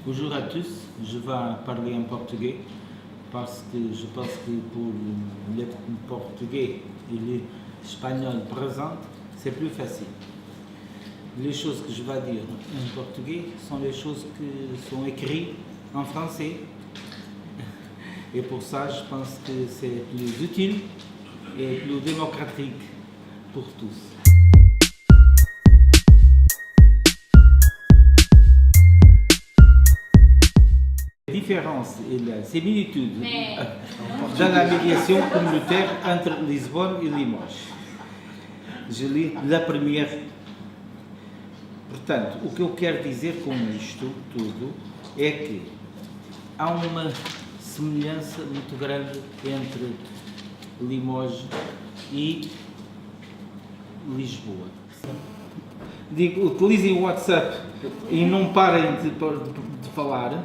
Bonjour à tous, je vais parler en portugais parce que je pense que pour le portugais et l'espagnol présent, c'est plus facile. Les choses que je vais dire en portugais sont les choses qui sont écrites en français et pour ça je pense que c'est plus utile et plus démocratique pour tous. La différence et la similitude dans la médiation communautaire entre Lisbonne e Limoges. Je lis la primeira. Portanto, o que eu quero dizer com isto tudo é que há uma semelhança muito grande entre Limoges e Lisboa. Digo, utilizem o WhatsApp e não parem de falar.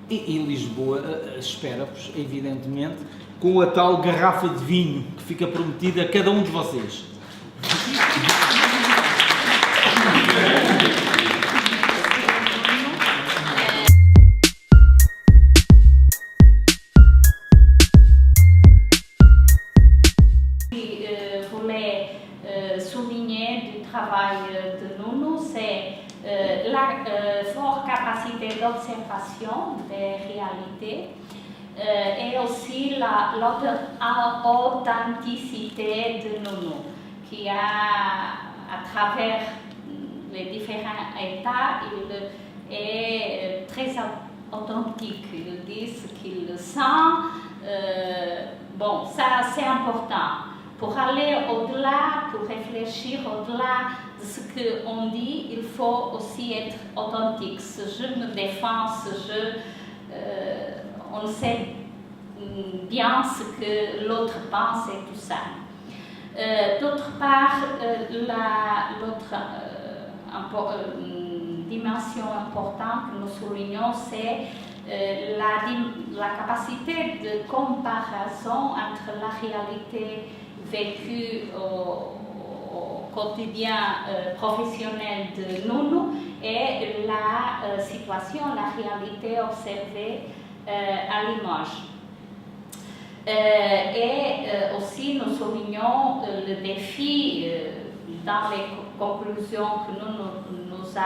E Lisboa espera-vos, evidentemente, com a tal garrafa de vinho que fica prometida a cada um de vocês. Souligner du travail de Nuno, c'est la forte capacité d'observation des réalités et aussi l'authenticité de Nuno, qui à travers les différents états, il est très authentique. Il dit ce qu'il sent. Bon, ça c'est important. Pour aller au-delà, pour réfléchir au-delà de ce qu'on dit, il faut aussi être authentique. Ce je me défends, on sait bien ce que l'autre pense et tout ça. D'autre part, l'autre dimension importante que nous soulignons, c'est la capacité de comparaison entre la réalité vécue au quotidien professionnel de Nuno et la situation, la réalité observée à Limoges. Et aussi nous soulignons le défi dans les conclusions que nous a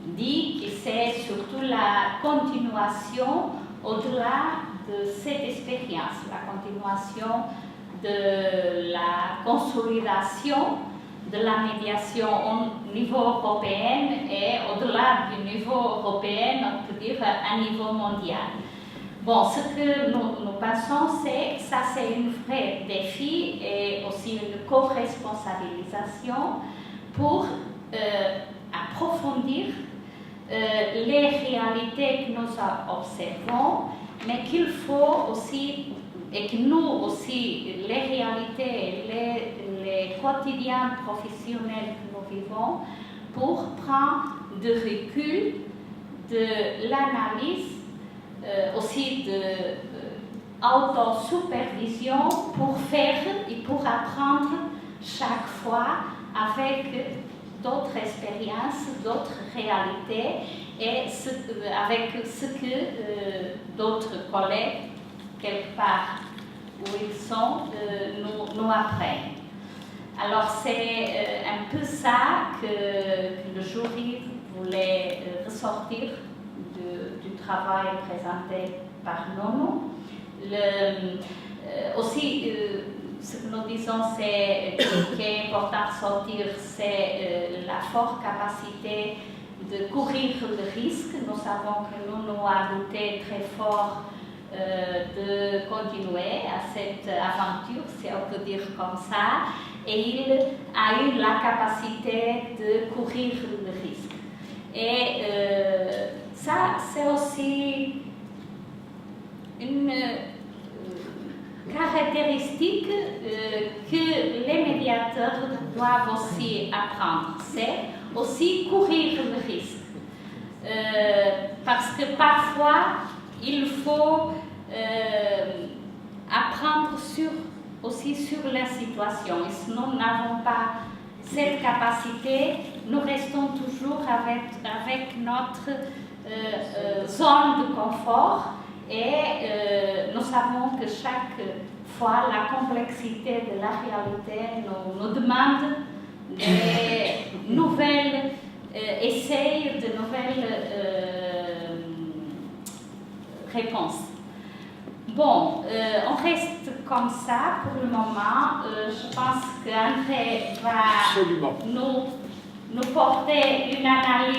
dit que c'est surtout la continuation au-delà de cette expérience, la continuation de la consolidation de la médiation au niveau européen et au-delà du niveau européen, on peut dire à niveau mondial. Bon, ce que nous pensons, c'est que ça c'est un vrai défi et aussi une co-responsabilisation pour approfondir les réalités que nous observons, mais qu'il faut aussi, et que nous aussi, les réalités, les quotidiens professionnels que nous vivons, pour prendre de recul, de l'analyse, aussi de autosupervision pour faire et pour apprendre chaque fois avec d'autres expériences, d'autres réalités et avec ce que d'autres collègues, quelque part où ils sont, nous apprennent. Alors c'est un peu ça que le jury voulait ressortir du travail présenté par Nuno. Aussi, ce que nous disons, c'est qui est important de sortir, c'est la forte capacité de courir le risque. Nous savons que Nuno a lutté très fort de continuer à cette aventure, si on peut dire comme ça, et il a eu la capacité de courir le risque. Et ça, c'est aussi une caractéristique que les médiateurs doivent aussi apprendre, c'est aussi courir le risque. Parce que parfois, il faut apprendre aussi sur la situation. Et si nous n'avons pas cette capacité, nous restons toujours avec notre zone de confort et nous savons que chaque fois la complexité de la réalité nous demande des nouvelles essais, de nouvelles réponses. Bon, on reste comme ça pour le moment. Je pense qu'André va nous porter une analyse